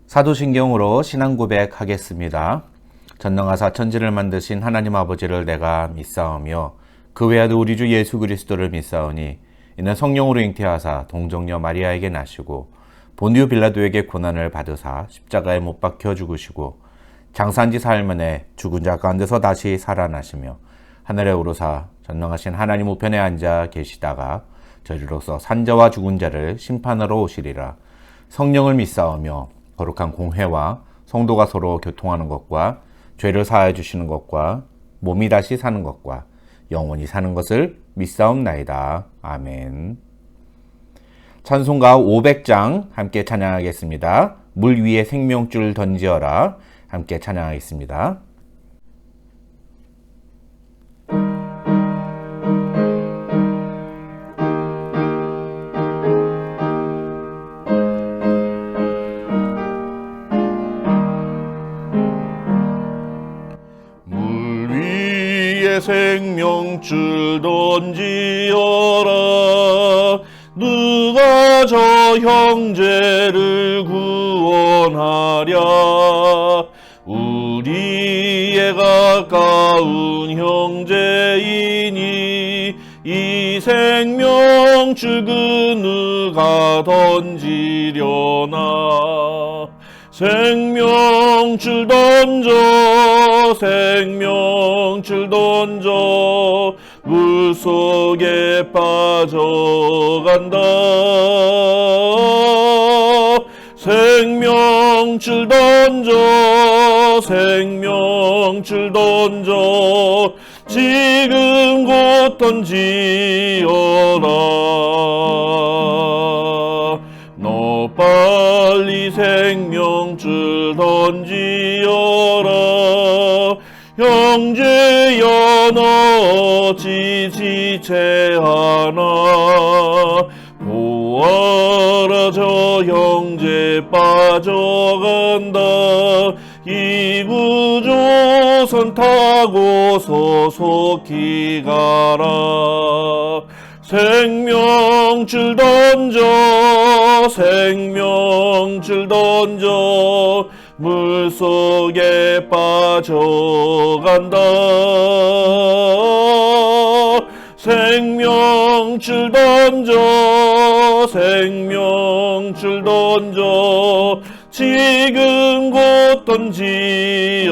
사도신경으로 신앙 고백하겠습니다. 전능하사 천지를 만드신 하나님 아버지를 내가 믿사오며 그 외에도 우리 주 예수 그리스도를 믿사오니 이는 성령으로 잉태하사 동정녀 마리아에게 나시고 본디오 빌라도에게 고난을 받으사 십자가에 못 박혀 죽으시고 장사한 지 사흘 만에 죽은 자 가운데서 다시 살아나시며 하늘에 오르사 전능하신 하나님 우편에 앉아 계시다가 저리로서 산자와 죽은 자를 심판하러 오시리라. 성령을 믿사오며 거룩한 공회와 성도가 서로 교통하는 것과 죄를 사하여 주시는 것과 몸이 다시 사는 것과 영원히 사는 것을 믿사옵나이다. 아멘. 찬송가 500장 함께 찬양하겠습니다. 물 위에 생명줄 던지어라 함께 찬양하겠습니다. 생명줄 던지어라. 누가 저 형제를 구원하랴. 우리의 가까운 형제이니 이 생명줄 그 누가 던지려나. 생명줄 던져 생명줄 던져 물속에 빠져간다. 생명줄 던져 생명줄 던져 지금 곧 던지어라. 너 빨리 생명줄 던지어라. 형제여 너 어찌 지체하나. 보아라 저 형제 빠져간다. 이구조선 타고서 속히 가라. 생명줄 던져 생명줄 던져 물속에 빠져간다. 생명줄 던져 생명줄 던져 지금 곧 던지어라.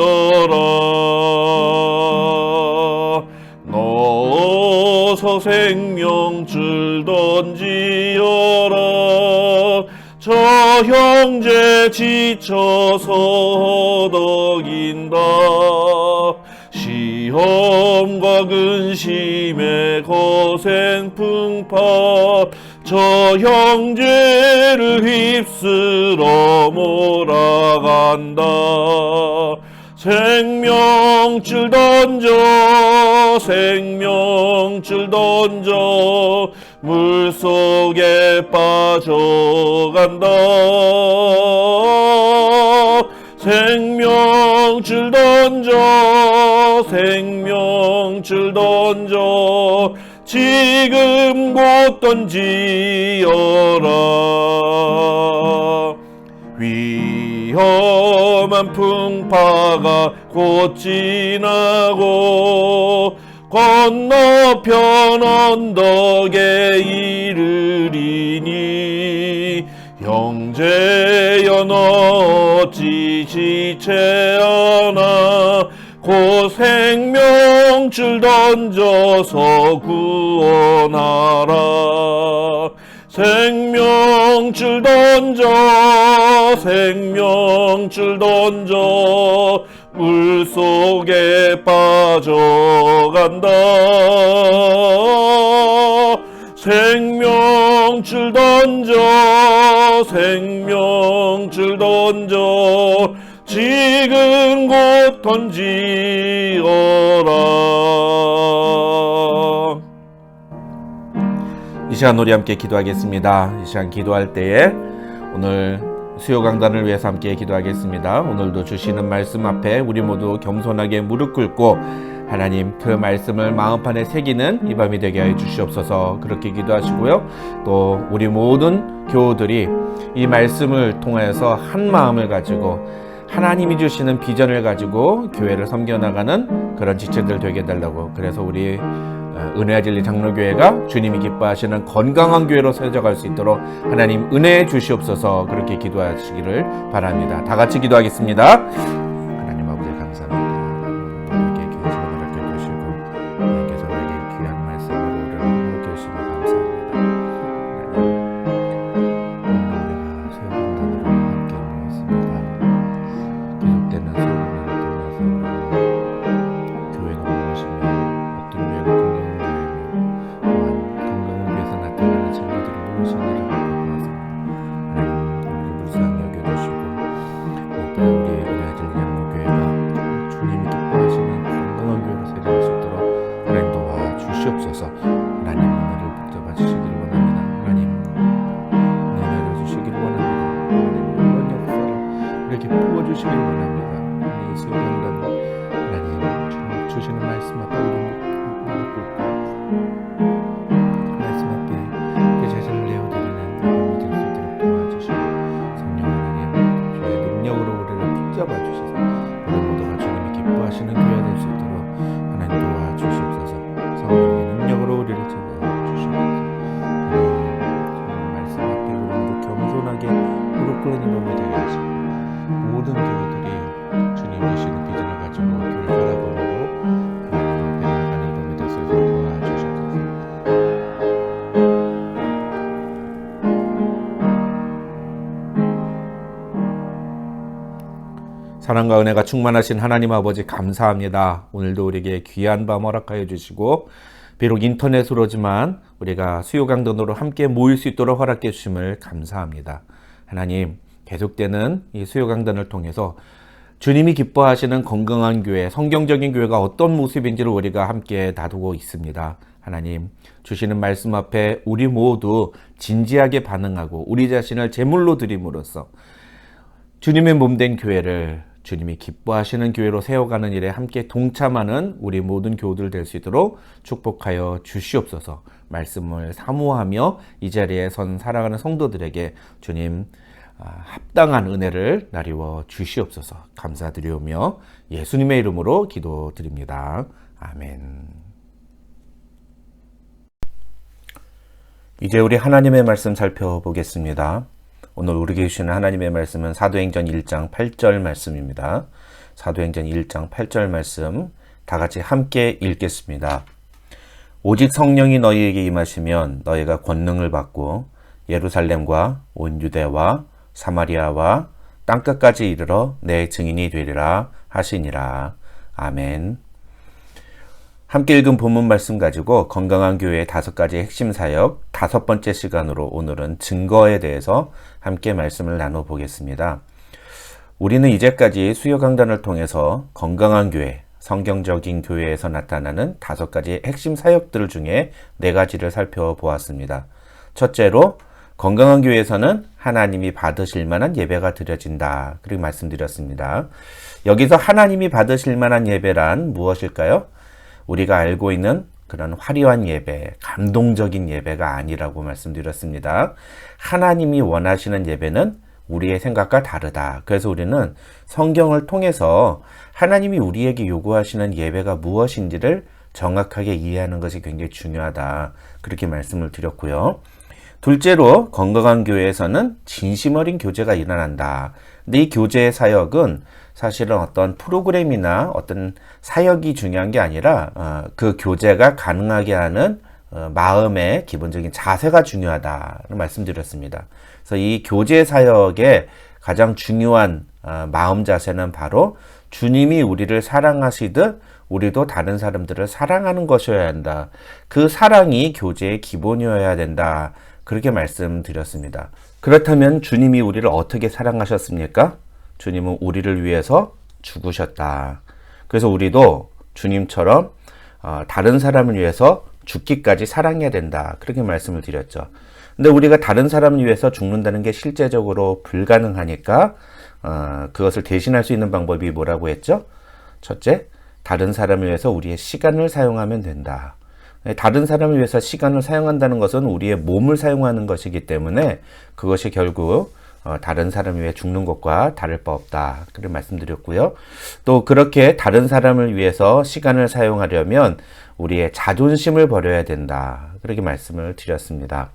어서 생명줄 던지어라. 저 형제 지쳐서 허덕인다. 시험과 근심의 거센 풍파 저 형제를 휩쓸어 몰아간다. 생명줄 던져 생명줄 던져 물속에 빠져간다. 생명줄 던져 생명줄 던져 지금 곧 던지어라. 위험한 풍파가 곧 지나고 건너편 언덕에 이르리니 형제여 너 어찌 지체하나. 곧 생명줄 던져서 구원하라. 생명줄 던져 생명줄 던져 물속에 빠져간다. 생명줄 던져 생명줄 던져 지금 곧 던지어라. 이 시간 우리 함께 기도하겠습니다. 이 시간 기도할 때에 오늘 수요 강단을 위해서 함께 기도하겠습니다. 오늘도 주시는 말씀 앞에 우리 모두 겸손하게 무릎 꿇고 하나님 그 말씀을 마음판에 새기는 이 밤이 되게 하여 주시옵소서. 그렇게 기도하시고요. 또 우리 모든 교우들이 이 말씀을 통해서 한 마음을 가지고 하나님이 주시는 비전을 가지고 교회를 섬겨나가는 그런 지체들 되게 해달라고. 그래서 우리 은혜와 진리 장로교회가 주님이 기뻐하시는 건강한 교회로 세워져갈 수 있도록 하나님 은혜 주시옵소서. 그렇게 기도하시기를 바랍니다. 다 같이 기도하겠습니다. 하나님 아버지 감사합니다. 우리에게 귀하신 허락해 주시고 하나님께서 우리에게 귀한 말씀으로 우리를 함께 해주시고 감사합니다. 우리가 세워간다는 함께 모였습니다. 계속되는 세워간을 통해서 교회는 무엇이며 어떤 교회가 건강한 교회며 또한 건강한 교회에서 나타나는 친구들이 무엇인지를 보았습니다. 우리를 불쌍히 여겨주시고 또 우리 은혜진 양로교회가 주님이 기뻐하시는 건강한 교회로 세워질 수 있도록 하나님 도와주시옵소서. 하나님 은혜를 붙잡아 주시기를 원합니다. 하나님 은혜를 주시기를 원합니다. 하나님 이런 역사를 우리에게 부어주시기를 원합니다. 하나님 이 수요일날 하나님 주님 주시는 말씀 앞에 우리 무릎 꿇고 말씀 앞에 그 자신을 내어드리는 마음이 될 수 있도록 도와주시고 성령 하나님 주의 능력으로 우리를 붙잡아 주셔서 우리 모두가 주님이 기뻐하시는 교회가 될 수 있도록 하나님 도와주시옵소서. 성령의 능력으로 우리를 채워주시옵소서. 하나님 말씀 앞에 우리 모두 겸손하게 무릎 꿇는 마음이 되게 하시고 모든 교회들이 주님 주시는 비전을 가지고 교회를 바라보고 하나님 앞에 나아가는 이 밤이 될 수 있도록 도와주시옵소서. 사랑과 은혜가 충만하신 하나님 아버지 감사합니다. 오늘도 우리에게 귀한 밤 허락하여 주시고 비록 인터넷으로지만 우리가 수요강단으로 함께 모일 수 있도록 허락해 주심을 감사합니다. 하나님 계속되는 이 수요강단을 통해서 주님이 기뻐하시는 건강한 교회, 성경적인 교회가 어떤 모습인지를 우리가 함께 다루고 있습니다. 하나님 주시는 말씀 앞에 우리 모두 진지하게 반응하고 우리 자신을 제물로 드림으로써 주님의 몸된 교회를 주님이 기뻐하시는 교회로 세워가는 일에 함께 동참하는 우리 모든 교우들 될 수 있도록 축복하여 주시옵소서. 말씀을 사모하며 이 자리에 선 살아가는 성도들에게 주님 합당한 은혜를 나리워 주시옵소서. 감사드리오며 예수님의 이름으로 기도드립니다. 아멘. 이제 우리 하나님의 말씀 살펴보겠습니다. 오늘 우리에게 주시는 하나님의 말씀은 사도행전 1장 8절 말씀입니다. 사도행전 1장 8절 말씀 다 같이 함께 읽겠습니다. 오직 성령이 너희에게 임하시면 너희가 권능을 받고 예루살렘과 온 유대와 사마리아와 땅끝까지 이르러 내 증인이 되리라 하시니라. 아멘. 함께 읽은 본문 말씀 가지고 건강한 교회의 5가지 핵심 사역 5번째 시간으로 오늘은 증거에 대해서 함께 말씀을 나눠보겠습니다. 우리는 이제까지 수요 강단을 통해서 건강한 교회, 성경적인 교회에서 나타나는 5가지 핵심 사역들 중에 4가지를 살펴보았습니다. 첫째로 건강한 교회에서는 하나님이 받으실 만한 예배가 드려진다. 그렇게 말씀드렸습니다. 여기서 하나님이 받으실 만한 예배란 무엇일까요? 우리가 알고 있는 그런 화려한 예배, 감동적인 예배가 아니라고 말씀드렸습니다. 하나님이 원하시는 예배는 우리의 생각과 다르다. 그래서 우리는 성경을 통해서 하나님이 우리에게 요구하시는 예배가 무엇인지를 정확하게 이해하는 것이 굉장히 중요하다. 그렇게 말씀을 드렸고요. 둘째로 건강한 교회에서는 진심 어린 교제가 일어난다. 근데 이 교제의 사역은 사실은 어떤 프로그램이나 어떤 사역이 중요한 게 아니라 그 교제가 가능하게 하는 마음의 기본적인 자세가 중요하다는 말씀드렸습니다. 그래서 이 교제 사역의 가장 중요한 마음 자세는 바로 주님이 우리를 사랑하시듯 우리도 다른 사람들을 사랑하는 것이어야 한다. 그 사랑이 교제의 기본이어야 된다. 그렇게 말씀드렸습니다. 그렇다면 주님이 우리를 어떻게 사랑하셨습니까? 주님은 우리를 위해서 죽으셨다. 그래서 우리도 주님처럼 다른 사람을 위해서 죽기까지 사랑해야 된다. 그렇게 말씀을 드렸죠. 근데 우리가 다른 사람을 위해서 죽는다는 게 실제적으로 불가능하니까 그것을 대신할 수 있는 방법이 뭐라고 했죠? 첫째, 다른 사람을 위해서 우리의 시간을 사용하면 된다. 다른 사람을 위해서 시간을 사용한다는 것은 우리의 몸을 사용하는 것이기 때문에 그것이 결국 다른 사람을 위해 죽는 것과 다를 바 없다. 그런 말씀드렸고요. 또 그렇게 다른 사람을 위해서 시간을 사용하려면 우리의 자존심을 버려야 된다. 그렇게 말씀을 드렸습니다.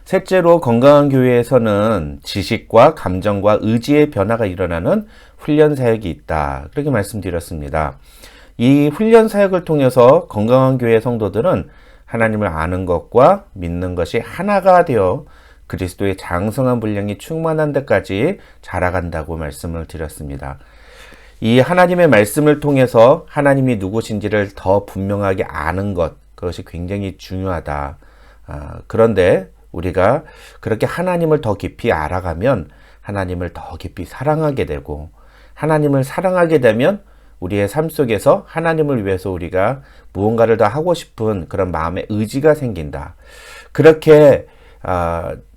셋째로 건강한 교회에서는 지식과 감정과 의지의 변화가 일어나는 훈련 사역이 있다. 그렇게 말씀드렸습니다. 이 훈련 사역을 통해서 건강한 교회 성도들은 하나님을 아는 것과 믿는 것이 하나가 되어 그리스도의 장성한 분량이 충만한 데까지 자라간다고 말씀을 드렸습니다. 이 하나님의 말씀을 통해서 하나님이 누구신지를 더 분명하게 아는 것, 그것이 굉장히 중요하다. 그런데 우리가 그렇게 하나님을 더 깊이 알아가면 하나님을 더 깊이 사랑하게 되고, 하나님을 사랑하게 되면 우리의 삶 속에서 하나님을 위해서 우리가 무언가를 더 하고 싶은 그런 마음의 의지가 생긴다. 그렇게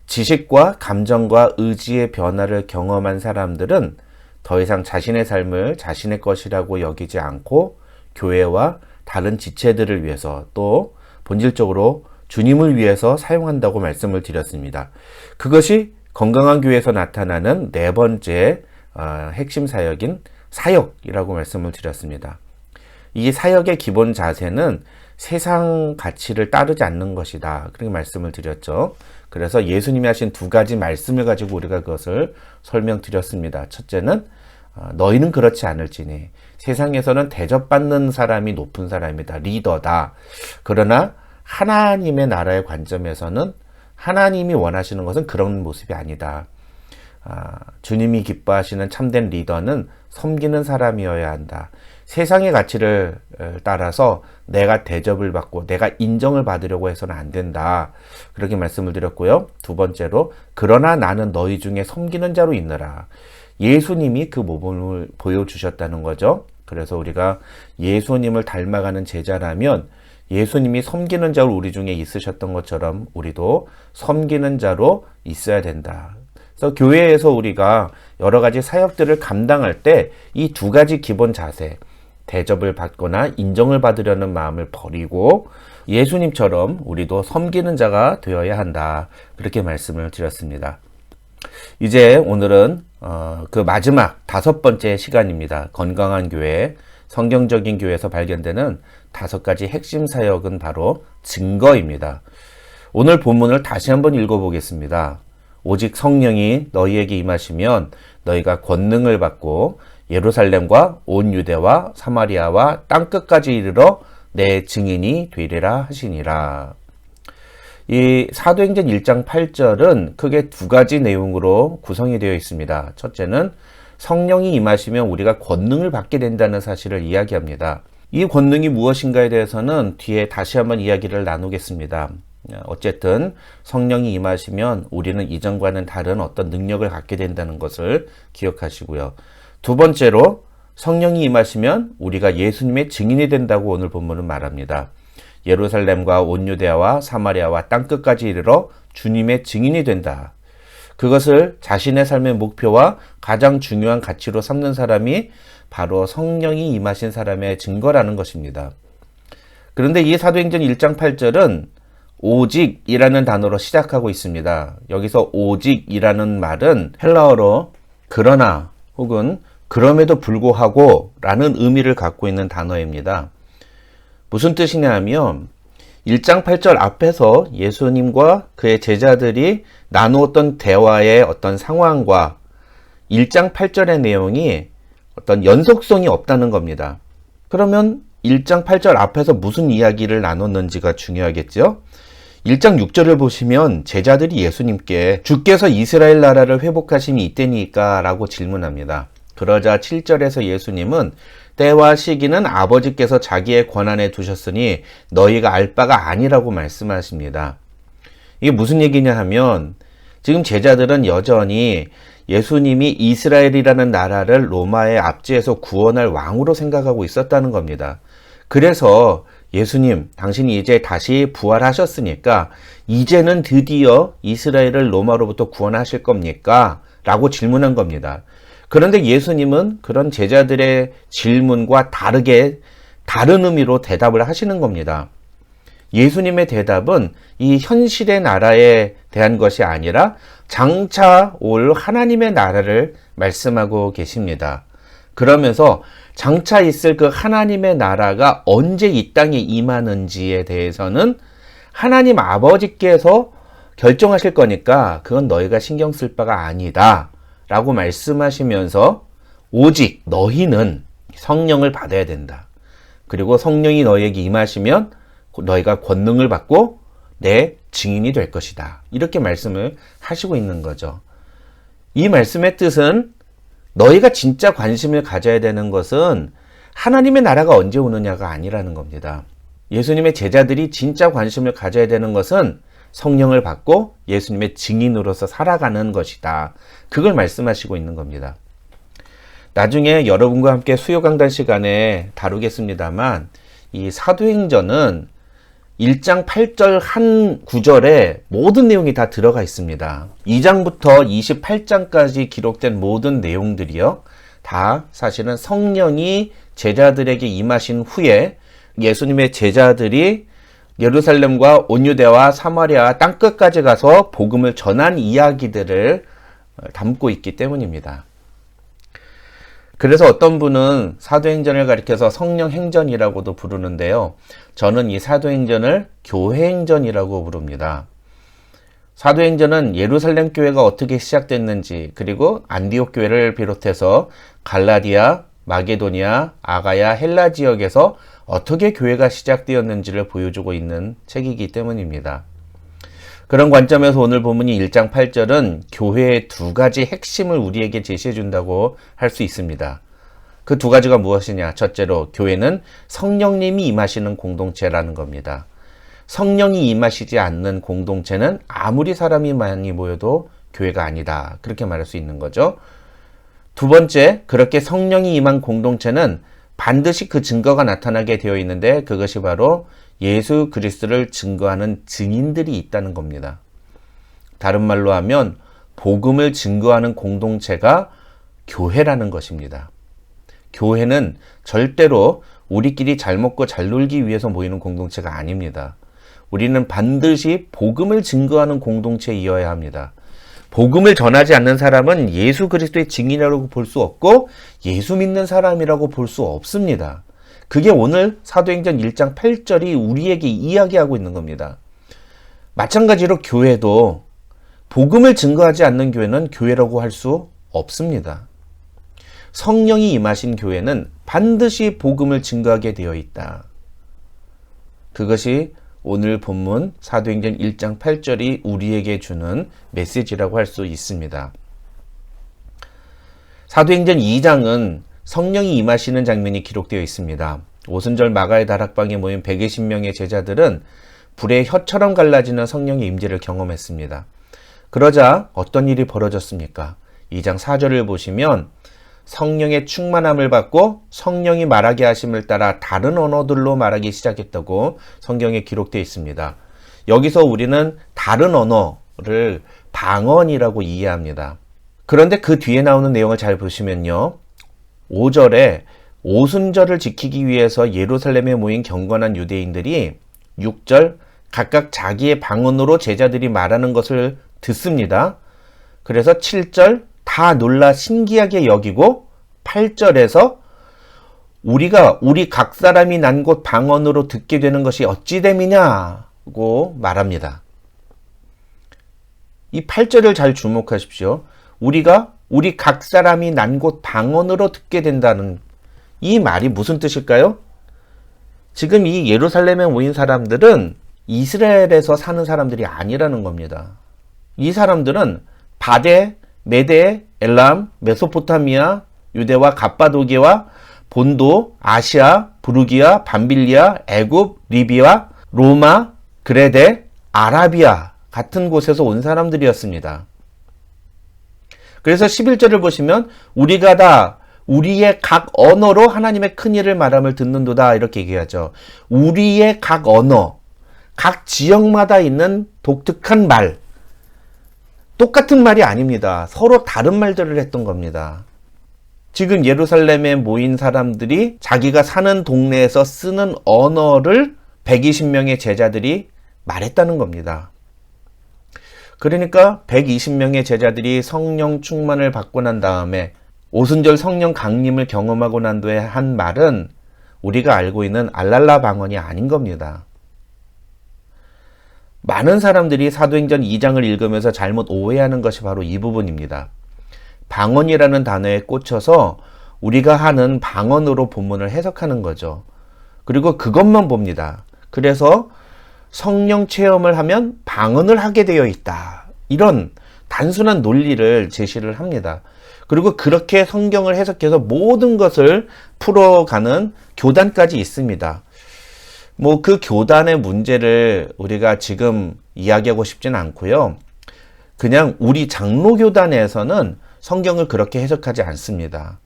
지식과 감정과 의지의 변화를 경험한 사람들은 더 이상 자신의 삶을 자신의 것이라고 여기지 않고 교회와 다른 지체들을 위해서 또 본질적으로 주님을 위해서 사용한다고 말씀을 드렸습니다. 그것이 건강한 교회에서 나타나는 네 번째 핵심 사역인 사역이라고 말씀을 드렸습니다. 이 사역의 기본 자세는 세상 가치를 따르지 않는 것이다. 그렇게 말씀을 드렸죠. 그래서 예수님이 하신 두 가지 말씀을 가지고 우리가 그것을 설명드렸습니다. 첫째는 너희는 그렇지 않을지니 세상에서는 대접받는 사람이 높은 사람이다. 리더다. 그러나 하나님의 나라의 관점에서는 하나님이 원하시는 것은 그런 모습이 아니다. 주님이 기뻐하시는 참된 리더는 섬기는 사람이어야 한다. 세상의 가치를 따라서 내가 대접을 받고 내가 인정을 받으려고 해서는 안 된다. 그렇게 말씀을 드렸고요. 두 번째로 그러나 나는 너희 중에 섬기는 자로 있느라. 예수님이 그 모범을 보여주셨다는 거죠. 그래서 우리가 예수님을 닮아가는 제자라면 예수님이 섬기는 자로 우리 중에 있으셨던 것처럼 우리도 섬기는 자로 있어야 된다. 그래서 교회에서 우리가 여러 가지 사역들을 감당할 때 이 두 가지 기본 자세, 대접을 받거나 인정을 받으려는 마음을 버리고 예수님처럼 우리도 섬기는 자가 되어야 한다. 그렇게 말씀을 드렸습니다. 이제 오늘은 그 마지막 다섯 번째 시간입니다. 건강한 교회, 성경적인 교회에서 발견되는 다섯 가지 핵심 사역은 바로 증거입니다. 오늘 본문을 다시 한번 읽어보겠습니다. 오직 성령이 너희에게 임하시면 너희가 권능을 받고 예루살렘과 온 유대와 사마리아와 땅끝까지 이르러 내 증인이 되리라 하시니라. 이 사도행전 1장 8절은 크게 두 가지 내용으로 구성이 되어 있습니다. 첫째는 성령이 임하시면 우리가 권능을 받게 된다는 사실을 이야기합니다. 이 권능이 무엇인가에 대해서는 뒤에 다시 한번 이야기를 나누겠습니다. 어쨌든 성령이 임하시면 우리는 이전과는 다른 어떤 능력을 갖게 된다는 것을 기억하시고요. 두 번째로 성령이 임하시면 우리가 예수님의 증인이 된다고 오늘 본문은 말합니다. 예루살렘과 온 유대와 사마리아와 땅끝까지 이르러 주님의 증인이 된다. 그것을 자신의 삶의 목표와 가장 중요한 가치로 삼는 사람이 바로 성령이 임하신 사람의 증거라는 것입니다. 그런데 이 사도행전 1장 8절은 오직이라는 단어로 시작하고 있습니다. 여기서 오직이라는 말은 헬라어로 그러나 혹은 그럼에도 불구하고 라는 의미를 갖고 있는 단어입니다. 무슨 뜻이냐 하면 1장 8절 앞에서 예수님과 그의 제자들이 나누었던 대화의 어떤 상황과 1장 8절의 내용이 어떤 연속성이 없다는 겁니다. 그러면 1장 8절 앞에서 무슨 이야기를 나눴는지가 중요하겠죠? 1장 6절을 보시면 제자들이 예수님께 주께서 이스라엘 나라를 회복하심이 이때니까 라고 질문합니다. 그러자 7절에서 예수님은 때와 시기는 아버지께서 자기의 권한에 두셨으니 너희가 알 바가 아니라고 말씀하십니다. 이게 무슨 얘기냐 하면 지금 제자들은 여전히 예수님이 이스라엘이라는 나라를 로마의 압제에서 구원할 왕으로 생각하고 있었다는 겁니다. 그래서 예수님, 당신이 이제 다시 부활하셨으니까 이제는 드디어 이스라엘을 로마로부터 구원하실 겁니까? 라고 질문한 겁니다. 그런데 예수님은 그런 제자들의 질문과 다른 의미로 대답을 하시는 겁니다. 예수님의 대답은 이 현실의 나라에 대한 것이 아니라 장차 올 하나님의 나라를 말씀하고 계십니다. 그러면서 장차 있을 그 하나님의 나라가 언제 이 땅에 임하는지에 대해서는 하나님 아버지께서 결정하실 거니까 그건 너희가 신경 쓸 바가 아니다 라고 말씀하시면서 오직 너희는 성령을 받아야 된다. 그리고 성령이 너희에게 임하시면 너희가 권능을 받고 내 증인이 될 것이다. 이렇게 말씀을 하시고 있는 거죠. 이 말씀의 뜻은 너희가 진짜 관심을 가져야 되는 것은 하나님의 나라가 언제 오느냐가 아니라는 겁니다. 예수님의 제자들이 진짜 관심을 가져야 되는 것은 성령을 받고 예수님의 증인으로서 살아가는 것이다. 그걸 말씀하시고 있는 겁니다. 나중에 여러분과 함께 수요 강단 시간에 다루겠습니다만 이 사도행전은 1장 8절 한 구절에 모든 내용이 다 들어가 있습니다. 2장부터 28장까지 기록된 모든 내용들이요. 다 사실은 성령이 제자들에게 임하신 후에 예수님의 제자들이 예루살렘과 온 유대와 사마리아 땅끝까지 가서 복음을 전한 이야기들을 담고 있기 때문입니다. 그래서 어떤 분은 사도행전을 가리켜서 성령행전이라고도 부르는데요. 저는 이 사도행전을 교회행전이라고 부릅니다. 사도행전은 예루살렘 교회가 어떻게 시작됐는지, 그리고 안디옥 교회를 비롯해서 갈라디아, 마게도니아, 아가야, 헬라 지역에서 어떻게 교회가 시작되었는지를 보여주고 있는 책이기 때문입니다. 그런 관점에서 오늘 본문이 1장 8절은 교회의 두 가지 핵심을 우리에게 제시해 준다고 할 수 있습니다. 그 두 가지가 무엇이냐? 첫째로 교회는 성령님이 임하시는 공동체라는 겁니다. 성령이 임하시지 않는 공동체는 아무리 사람이 많이 모여도 교회가 아니다. 그렇게 말할 수 있는 거죠. 두 번째, 그렇게 성령이 임한 공동체는 반드시 그 증거가 나타나게 되어 있는데 그것이 바로 예수 그리스도를 증거하는 증인들이 있다는 겁니다. 다른 말로 하면 복음을 증거하는 공동체가 교회라는 것입니다. 교회는 절대로 우리끼리 잘 먹고 잘 놀기 위해서 모이는 공동체가 아닙니다. 우리는 반드시 복음을 증거하는 공동체이어야 합니다. 복음을 전하지 않는 사람은 예수 그리스도의 증인이라고 볼 수 없고 예수 믿는 사람이라고 볼 수 없습니다. 그게 오늘 사도행전 1장 8절이 우리에게 이야기하고 있는 겁니다. 마찬가지로 교회도 복음을 증거하지 않는 교회는 교회라고 할 수 없습니다. 성령이 임하신 교회는 반드시 복음을 증거하게 되어 있다. 그것이 오늘 본문 사도행전 1장 8절이 우리에게 주는 메시지라고 할 수 있습니다. 사도행전 2장은 성령이 임하시는 장면이 기록되어 있습니다. 오순절 마가의 다락방에 모인 120명의 제자들은 불의 혀처럼 갈라지는 성령의 임재를 경험했습니다. 그러자 어떤 일이 벌어졌습니까? 2장 4절을 보시면 성령의 충만함을 받고 성령이 말하게 하심을 따라 다른 언어들로 말하기 시작했다고 성경에 기록되어 있습니다. 여기서 우리는 다른 언어를 방언이라고 이해합니다. 그런데 그 뒤에 나오는 내용을 잘 보시면요. 5절에 오순절을 지키기 위해서 예루살렘에 모인 경건한 유대인들이 6절 각각 자기의 방언으로 제자들이 말하는 것을 듣습니다. 그래서 7절 다 놀라 신기하게 여기고 8절에서 우리가 우리 각 사람이 난 곳 방언으로 듣게 되는 것이 어찌 됨이냐고 말합니다. 이 8절을 잘 주목하십시오. 우리가 우리 각 사람이 난 곳 방언으로 듣게 된다는 이 말이 무슨 뜻일까요? 지금 이 예루살렘에 모인 사람들은 이스라엘에서 사는 사람들이 아니라는 겁니다. 이 사람들은 바데, 메데, 엘람, 메소포타미아, 유대와 갑바도기와 본도, 아시아, 부르기아, 밤빌리아, 애굽, 리비아, 로마, 그레데, 아라비아 같은 곳에서 온 사람들이었습니다. 그래서 11절을 보시면 우리가 다 우리의 각 언어로 하나님의 큰 일을 말함을 듣는도다 이렇게 얘기하죠. 우리의 각 언어, 각 지역마다 있는 독특한 말, 똑같은 말이 아닙니다. 서로 다른 말들을 했던 겁니다. 지금 예루살렘에 모인 사람들이 자기가 사는 동네에서 쓰는 언어를 120명의 제자들이 말했다는 겁니다. 그러니까 120명의 제자들이 성령 충만을 받고 난 다음에 오순절 성령 강림을 경험하고 난 뒤에 한 말은 우리가 알고 있는 알랄라 방언이 아닌 겁니다. 많은 사람들이 사도행전 2장을 읽으면서 잘못 오해하는 것이 바로 이 부분입니다. 방언이라는 단어에 꽂혀서 우리가 하는 방언으로 본문을 해석하는 거죠. 그리고 그것만 봅니다. 그래서 성령 체험을 하면 방언을 하게 되어 있다. 이런 단순한 논리를 제시를 합니다. 그리고 그렇게 성경을 해석해서 모든 것을 풀어가는 교단까지 있습니다. 그 교단의 문제를 우리가 지금 이야기하고 싶지는 않고요. 그냥 우리 장로교단에서는 성경을 그렇게 해석하지 않습니다.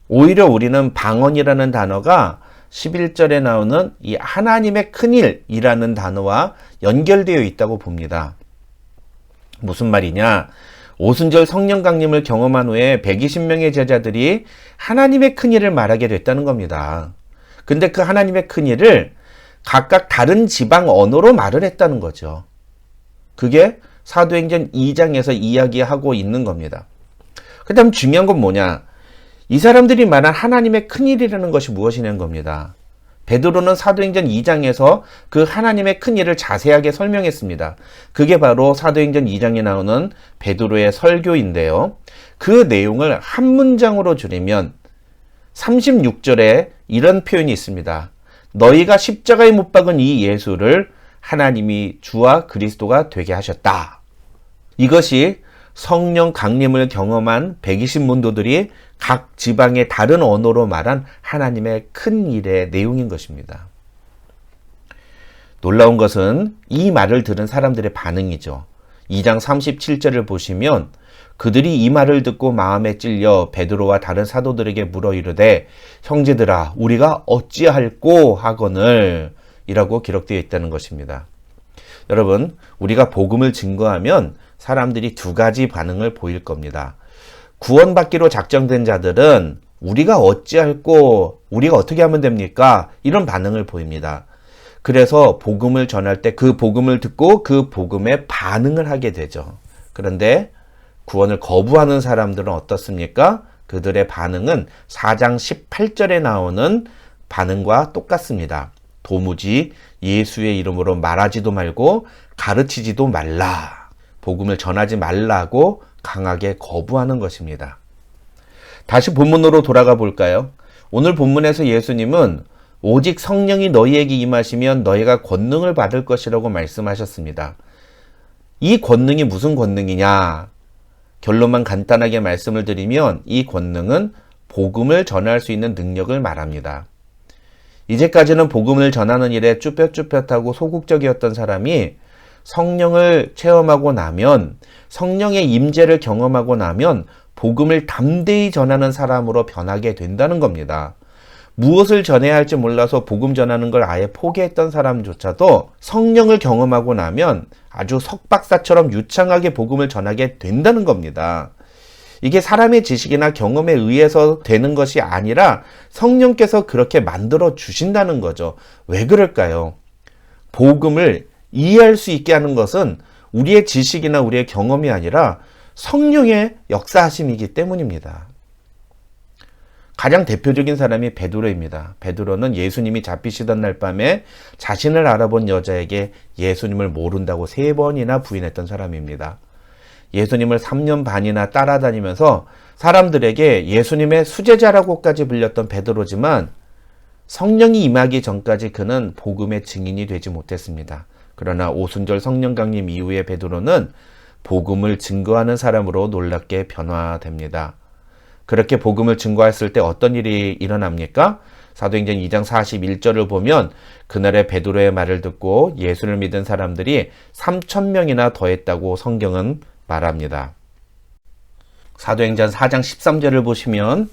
오히려 우리는 방언이라는 단어가 11절에 나오는 이 하나님의 큰일이라는 단어와 연결되어 있다고 봅니다. 무슨 말이냐? 오순절 성령 강림을 경험한 후에 120명의 제자들이 하나님의 큰일을 말하게 됐다는 겁니다. 근데 그 하나님의 큰일을 각각 다른 지방 언어로 말을 했다는 거죠. 그게 사도행전 2장에서 이야기하고 있는 겁니다. 그 다음 중요한 건 뭐냐? 이 사람들이 말한 하나님의 큰일이라는 것이 무엇이냐는 겁니다. 베드로는 사도행전 2장에서 그 하나님의 큰일을 자세하게 설명했습니다. 그게 바로 사도행전 2장에 나오는 베드로의 설교인데요. 그 내용을 한 문장으로 줄이면 36절에 이런 표현이 있습니다. 너희가 십자가에 못 박은 이 예수를 하나님이 주와 그리스도가 되게 하셨다. 이것이 성령 강림을 경험한 120문도들이 각 지방의 다른 언어로 말한 하나님의 큰 일의 내용인 것입니다. 놀라운 것은 이 말을 들은 사람들의 반응이죠. 2장 37절을 보시면 그들이 이 말을 듣고 마음에 찔려 베드로와 다른 사도들에게 물어 이르되 형제들아 우리가 어찌할꼬 하거늘 이라고 기록되어 있다는 것입니다. 여러분, 우리가 복음을 증거하면 사람들이 두 가지 반응을 보일 겁니다. 구원받기로 작정된 자들은 우리가 어찌할꼬, 우리가 어떻게 하면 됩니까? 이런 반응을 보입니다. 그래서 복음을 전할 때 그 복음을 듣고 그 복음에 반응을 하게 되죠. 그런데 구원을 거부하는 사람들은 어떻습니까? 그들의 반응은 4장 18절에 나오는 반응과 똑같습니다. 도무지 예수의 이름으로 말하지도 말고 가르치지도 말라. 복음을 전하지 말라고 강하게 거부하는 것입니다. 다시 본문으로 돌아가 볼까요? 오늘 본문에서 예수님은 오직 성령이 너희에게 임하시면 너희가 권능을 받을 것이라고 말씀하셨습니다. 이 권능이 무슨 권능이냐? 결론만 간단하게 말씀을 드리면 이 권능은 복음을 전할 수 있는 능력을 말합니다. 이제까지는 복음을 전하는 일에 쭈뼛쭈뼛하고 소극적이었던 사람이 성령을 체험하고 나면, 성령의 임재를 경험하고 나면 복음을 담대히 전하는 사람으로 변하게 된다는 겁니다. 무엇을 전해야 할지 몰라서 복음 전하는 걸 아예 포기했던 사람조차도 성령을 경험하고 나면 아주 석박사처럼 유창하게 복음을 전하게 된다는 겁니다. 이게 사람의 지식이나 경험에 의해서 되는 것이 아니라 성령께서 그렇게 만들어 주신다는 거죠. 왜 그럴까요? 복음을 이해할 수 있게 하는 것은 우리의 지식이나 우리의 경험이 아니라 성령의 역사하심이기 때문입니다. 가장 대표적인 사람이 베드로입니다. 베드로는 예수님이 잡히시던 날 밤에 자신을 알아본 여자에게 예수님을 모른다고 3번이나 부인했던 사람입니다. 예수님을 3년 반이나 따라다니면서 사람들에게 예수님의 수제자라고까지 불렸던 베드로지만 성령이 임하기 전까지 그는 복음의 증인이 되지 못했습니다. 그러나 오순절 성령 강림 이후에 베드로는 복음을 증거하는 사람으로 놀랍게 변화됩니다. 그렇게 복음을 증거했을 때 어떤 일이 일어납니까? 사도행전 2장 41절을 보면 그날의 베드로의 말을 듣고 예수를 믿은 사람들이 3,000명이나 더했다고 성경은 말합니다. 사도행전 4장 13절을 보시면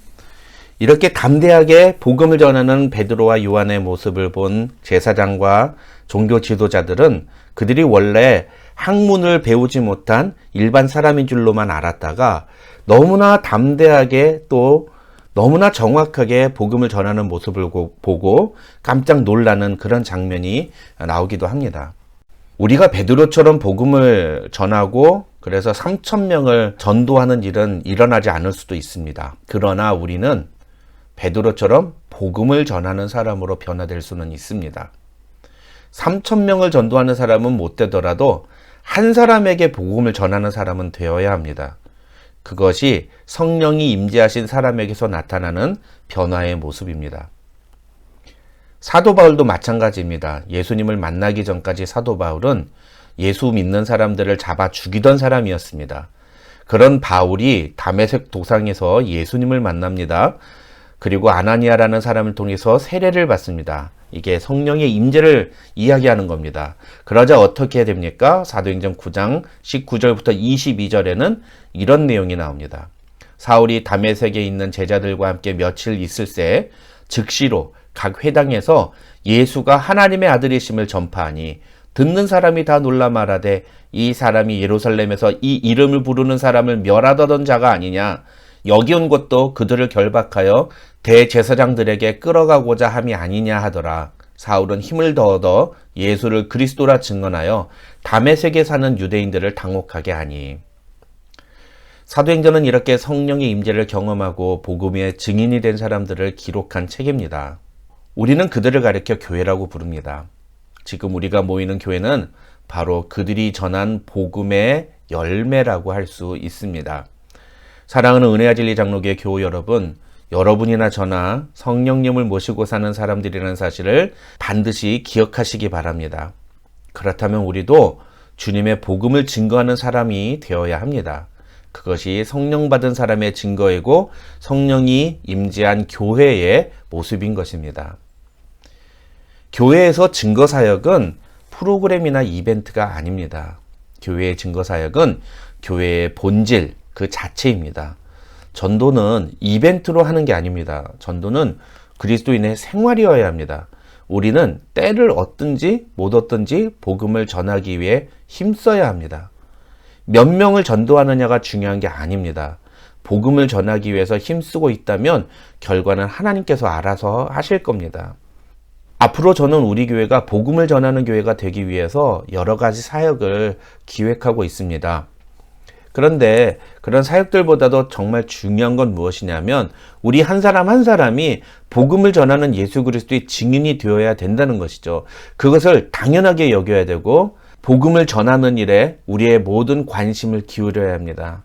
이렇게 담대하게 복음을 전하는 베드로와 요한의 모습을 본 제사장과 종교 지도자들은 그들이 원래 학문을 배우지 못한 일반 사람인 줄로만 알았다가 너무나 담대하게 또 너무나 정확하게 복음을 전하는 모습을 보고 깜짝 놀라는 그런 장면이 나오기도 합니다. 우리가 베드로처럼 복음을 전하고 그래서 3,000명을 전도하는 일은 일어나지 않을 수도 있습니다. 그러나 우리는 베드로처럼 복음을 전하는 사람으로 변화될 수는 있습니다. 3,000명을 전도하는 사람은 못 되더라도 한 사람에게 복음을 전하는 사람은 되어야 합니다. 그것이 성령이 임재하신 사람에게서 나타나는 변화의 모습입니다. 사도 바울도 마찬가지입니다. 예수님을 만나기 전까지 사도 바울은 예수 믿는 사람들을 잡아 죽이던 사람이었습니다. 그런 바울이 다메섹 도상에서 예수님을 만납니다. 그리고 아나니아라는 사람을 통해서 세례를 받습니다. 이게 성령의 임재를 이야기하는 겁니다. 그러자 어떻게 해야 됩니까? 사도행전 9장 19절부터 22절에는 이런 내용이 나옵니다. 사울이 다메섹에 있는 제자들과 함께 며칠 있을새 즉시로 각 회당에서 예수가 하나님의 아들이심을 전파하니 듣는 사람이 다 놀라 말하되 이 사람이 예루살렘에서 이 이름을 부르는 사람을 멸하던 자가 아니냐. 여기 온 것도 그들을 결박하여 대제사장들에게 끌어가고자 함이 아니냐 하더라. 사울은 힘을 더 얻어 예수를 그리스도라 증언하여 다메섹에 사는 유대인들을 당혹하게 하니. 사도행전은 이렇게 성령의 임재를 경험하고 복음의 증인이 된 사람들을 기록한 책입니다. 우리는 그들을 가리켜 교회라고 부릅니다. 지금 우리가 모이는 교회는 바로 그들이 전한 복음의 열매라고 할 수 있습니다. 사랑하는 은혜와 진리 장로교회 교우 여러분, 여러분이나 저나 성령님을 모시고 사는 사람들이라는 사실을 반드시 기억하시기 바랍니다. 그렇다면 우리도 주님의 복음을 증거하는 사람이 되어야 합니다. 그것이 성령 받은 사람의 증거이고 성령이 임재한 교회의 모습인 것입니다. 교회에서 증거사역은 프로그램이나 이벤트가 아닙니다. 교회의 증거사역은 교회의 본질 그 자체입니다. 전도는 이벤트로 하는 게 아닙니다. 전도는 그리스도인의 생활이어야 합니다. 우리는 때를 얻든지 못 얻든지 복음을 전하기 위해 힘써야 합니다. 몇 명을 전도하느냐가 중요한 게 아닙니다. 복음을 전하기 위해서 힘쓰고 있다면 결과는 하나님께서 알아서 하실 겁니다. 앞으로 저는 우리 교회가 복음을 전하는 교회가 되기 위해서 여러 가지 사역을 기획하고 있습니다. 그런데 그런 사역들보다도 정말 중요한 건 무엇이냐면 우리 한 사람 한 사람이 복음을 전하는 예수 그리스도의 증인이 되어야 된다는 것이죠. 그것을 당연하게 여겨야 되고 복음을 전하는 일에 우리의 모든 관심을 기울여야 합니다.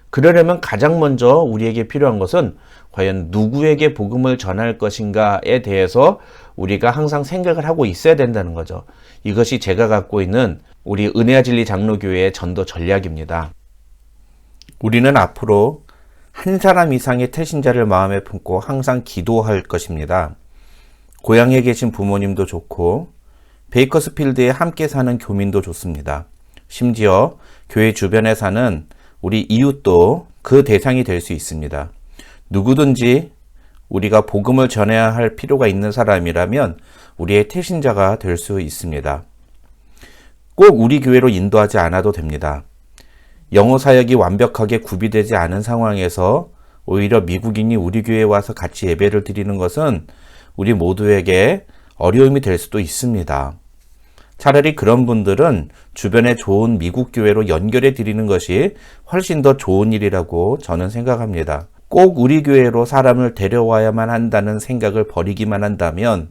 그러려면 가장 먼저 우리에게 필요한 것은 과연 누구에게 복음을 전할 것인가에 대해서 우리가 항상 생각을 하고 있어야 된다는 거죠. 이것이 제가 갖고 있는 우리 은혜와 진리 장로교회의 전도 전략입니다. 우리는 앞으로 한 사람 이상의 태신자를 마음에 품고 항상 기도할 것입니다. 고향에 계신 부모님도 좋고 베이커스필드에 함께 사는 교민도 좋습니다. 심지어 교회 주변에 사는 우리 이웃도 그 대상이 될 수 있습니다. 누구든지 우리가 복음을 전해야 할 필요가 있는 사람이라면 우리의 태신자가 될 수 있습니다. 꼭 우리 교회로 인도하지 않아도 됩니다. 영어 사역이 완벽하게 구비되지 않은 상황에서 오히려 미국인이 우리 교회에 와서 같이 예배를 드리는 것은 우리 모두에게 어려움이 될 수도 있습니다. 차라리 그런 분들은 주변에 좋은 미국 교회로 연결해 드리는 것이 훨씬 더 좋은 일이라고 저는 생각합니다. 꼭 우리 교회로 사람을 데려와야만 한다는 생각을 버리기만 한다면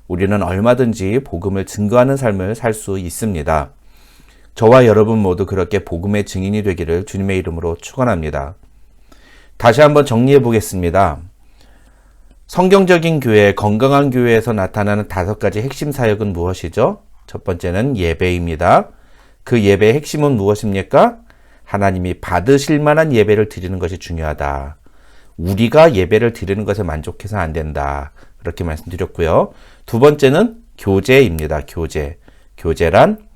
우리는 얼마든지 복음을 증거하는 삶을 살 수 있습니다. 저와 여러분 모두 그렇게 복음의 증인이 되기를 주님의 이름으로 축원합니다. 다시 한번 정리해 보겠습니다. 성경적인 교회, 건강한 교회에서 나타나는 5가지 핵심 사역은 무엇이죠? 첫 번째는 예배입니다. 그 예배의 핵심은 무엇입니까? 하나님이 받으실 만한 예배를 드리는 것이 중요하다. 우리가 예배를 드리는 것에 만족해서 안 된다. 그렇게 말씀드렸고요. 두 번째는 교제입니다. 교제. 교제란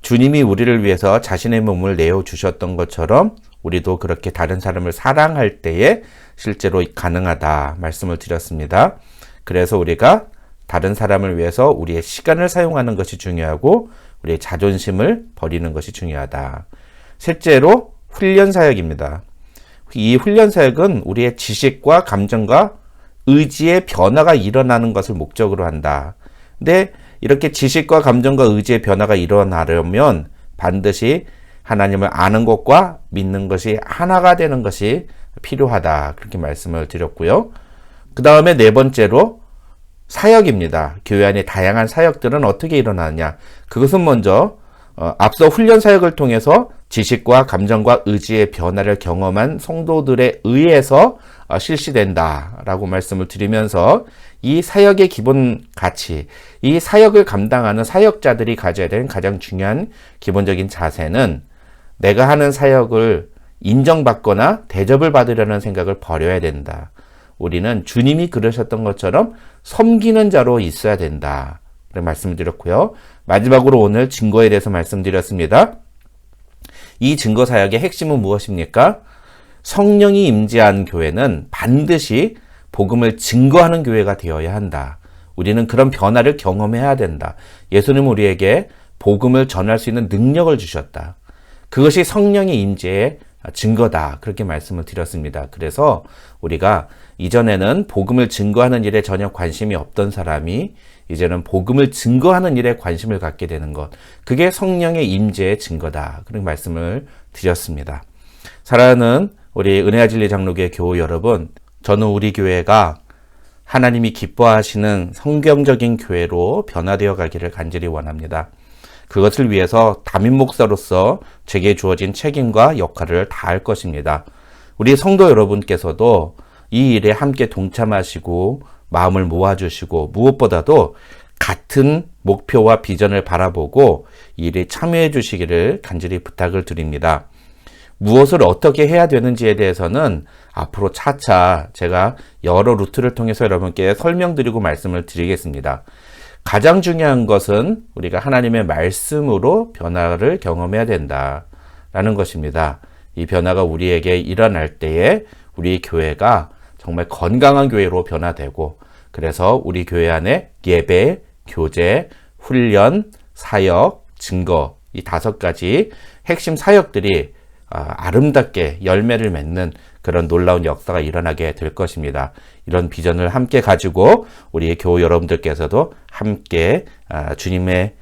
주님이 우리를 위해서 자신의 몸을 내어주셨던 것처럼 우리도 그렇게 다른 사람을 사랑할 때에 실제로 가능하다 말씀을 드렸습니다. 그래서 우리가 다른 사람을 위해서 우리의 시간을 사용하는 것이 중요하고 우리의 자존심을 버리는 것이 중요하다. 셋째로 훈련 사역입니다. 이 훈련 사역은 우리의 지식과 감정과 의지의 변화가 일어나는 것을 목적으로 한다. 근데 이렇게 지식과 감정과 의지의 변화가 일어나려면 반드시 하나님을 아는 것과 믿는 것이 하나가 되는 것이 필요하다. 그렇게 말씀을 드렸고요. 그 다음에 네 번째로 사역입니다. 교회 안에 다양한 사역들은 어떻게 일어나느냐. 그것은 먼저 앞서 훈련 사역을 통해서 지식과 감정과 의지의 변화를 경험한 성도들에 의해서 실시된다라고 말씀을 드리면서 이 사역의 기본 가치, 이 사역을 감당하는 사역자들이 가져야 되는 가장 중요한 기본적인 자세는 내가 하는 사역을 인정받거나 대접을 받으려는 생각을 버려야 된다. 우리는 주님이 그러셨던 것처럼 섬기는 자로 있어야 된다. 그런 말씀을 드렸고요. 마지막으로 오늘 증거에 대해서 말씀드렸습니다. 이 증거 사역의 핵심은 무엇입니까? 성령이 임재한 교회는 반드시 복음을 증거하는 교회가 되어야 한다. 우리는 그런 변화를 경험해야 된다. 예수님은 우리에게 복음을 전할 수 있는 능력을 주셨다. 그것이 성령의 임재의 증거다. 그렇게 말씀을 드렸습니다. 그래서 우리가 이전에는 복음을 증거하는 일에 전혀 관심이 없던 사람이 이제는 복음을 증거하는 일에 관심을 갖게 되는 것. 그게 성령의 임재의 증거다. 그런 말씀을 드렸습니다. 사랑하는 우리 은혜와 진리 장로교회 교우 여러분, 저는 우리 교회가 하나님이 기뻐하시는 성경적인 교회로 변화되어 가기를 간절히 원합니다. 그것을 위해서 담임 목사로서 제게 주어진 책임과 역할을 다할 것입니다. 우리 성도 여러분께서도 이 일에 함께 동참하시고 마음을 모아주시고 무엇보다도 같은 목표와 비전을 바라보고 이 일에 참여해 주시기를 간절히 부탁을 드립니다. 무엇을 어떻게 해야 되는지에 대해서는 앞으로 차차 제가 여러 루트를 통해서 여러분께 설명드리고 말씀을 드리겠습니다. 가장 중요한 것은 우리가 하나님의 말씀으로 변화를 경험해야 된다라는 것입니다. 이 변화가 우리에게 일어날 때에 우리 교회가 정말 건강한 교회로 변화되고, 그래서 우리 교회 안에 예배, 교제, 훈련, 사역, 증거, 이 5가지 핵심 사역들이 아름답게 열매를 맺는 그런 놀라운 역사가 일어나게 될 것입니다. 이런 비전을 함께 가지고 우리 교우 여러분들께서도 함께 주님의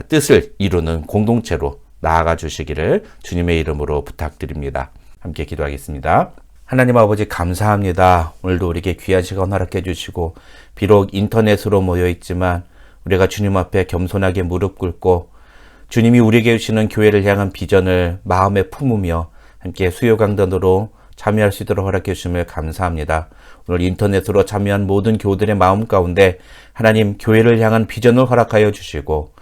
뜻을 이루는 공동체로 나아가 주시기를 주님의 이름으로 부탁드립니다. 함께 기도하겠습니다. 하나님 아버지 감사합니다. 오늘도 우리에게 귀한 시간 허락해 주시고, 비록 인터넷으로 모여 있지만 우리가 주님 앞에 겸손하게 무릎 꿇고 주님이 우리에게 주시는 교회를 향한 비전을 마음에 품으며 함께 수요 강단으로 참여할 수 있도록 허락해 주심을 감사합니다. 오늘 인터넷으로 참여한 모든 교우들의 마음 가운데 하나님 교회를 향한 비전을 허락하여 주시고,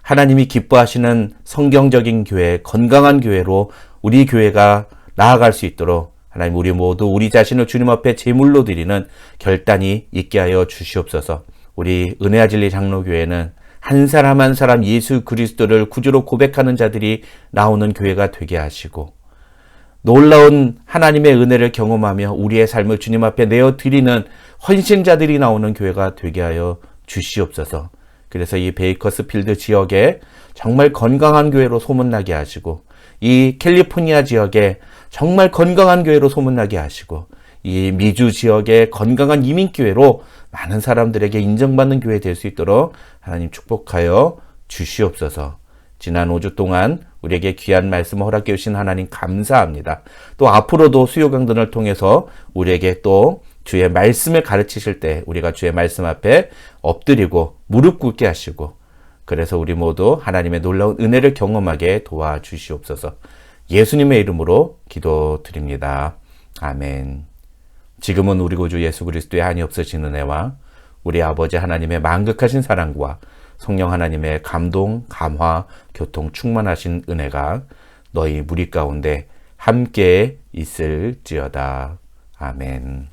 하나님이 기뻐하시는 성경적인 교회, 건강한 교회로 우리 교회가 나아갈 수 있도록 하나님 우리 모두 우리 자신을 주님 앞에 제물로 드리는 결단이 있게 하여 주시옵소서. 우리 은혜와 진리 장로교회는 한 사람 한 사람 예수 그리스도를 구주로 고백하는 자들이 나오는 교회가 되게 하시고, 놀라운 하나님의 은혜를 경험하며 우리의 삶을 주님 앞에 내어드리는 헌신자들이 나오는 교회가 되게 하여 주시옵소서. 그래서 이 베이커스필드 지역에 정말 건강한 교회로 소문나게 하시고, 이 캘리포니아 지역에 정말 건강한 교회로 소문나게 하시고, 이 미주 지역의 건강한 이민교회로 많은 사람들에게 인정받는 교회 될 수 있도록 하나님 축복하여 주시옵소서. 지난 5주 동안 우리에게 귀한 말씀을 허락해 주신 하나님 감사합니다. 또 앞으로도 수요 강단을 통해서 우리에게 또 주의 말씀을 가르치실 때 우리가 주의 말씀 앞에 엎드리고 무릎 꿇게 하시고, 그래서 우리 모두 하나님의 놀라운 은혜를 경험하게 도와주시옵소서. 예수님의 이름으로 기도드립니다. 아멘. 지금은 우리 구주 예수 그리스도의 한이 없으신 은혜와 우리 아버지 하나님의 만극하신 사랑과 성령 하나님의 감동, 감화, 교통 충만하신 은혜가 너희 무리 가운데 함께 있을지어다. 아멘.